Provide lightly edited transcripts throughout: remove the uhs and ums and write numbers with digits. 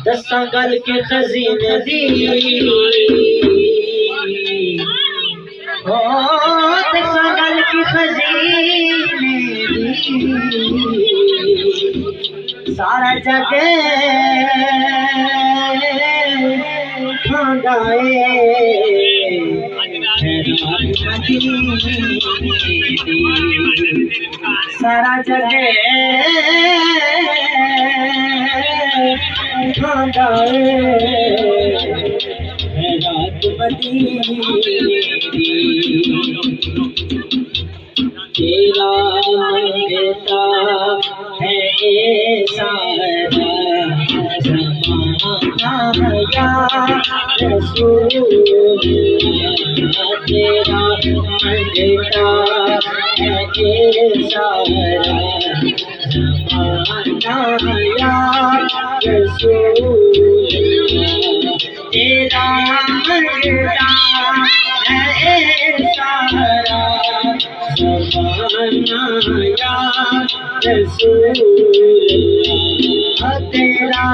دساں گل کے خزینے دی دساں گل کے خزینے دی سارا جگ کھاندا اے سارا جگ کھاندا اے رات مدینے دی تیرا منگتا ہے اے سارا زمانہ یا رسول اللہ تیرا منگتا ہے اے سارا زمانہ یا رسول اللہ تیرا منگتا ہے اے سارا زمانہ یا رسول اللہ تیرا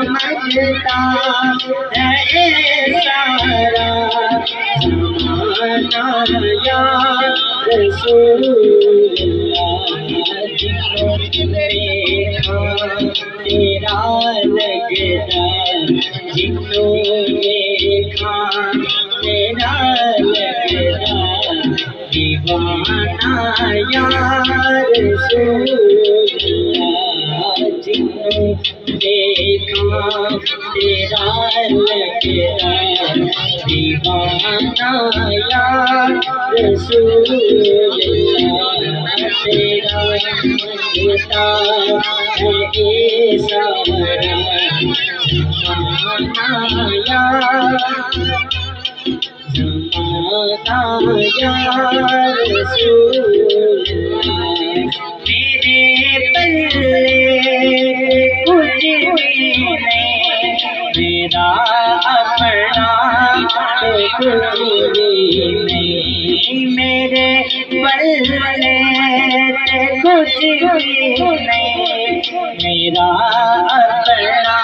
منگتا ہے اے سارا زمانہ یا رسول اللہ جنوں دیکھا تیرا لگتا جنوں دیکھا تیرا لگتا دیوانہ یا رسول اللہ جنوں دیکھا تیرا لگتا دیوانہ یا رسول اللہ تیرا منگتا ہے اے سارا زمانہ یا رسول اللہ میرے پلے کچھ بھی نہیں میرا اپنا کچھ بھی نہیں میرے پلے کچھ بھی نہیں میرا اپنا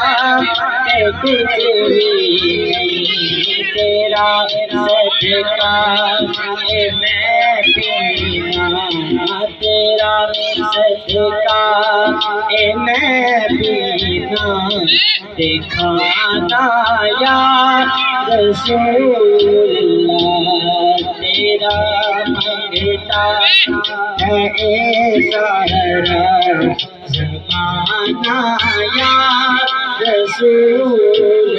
کچھ بھی نہیں تیرا صدقہ اے میں پینا تیرا صدقہ اے میں پینا دکھانا یا رسول اللہ تیرا منگتا ہے اے سارا زمانہ یا رسول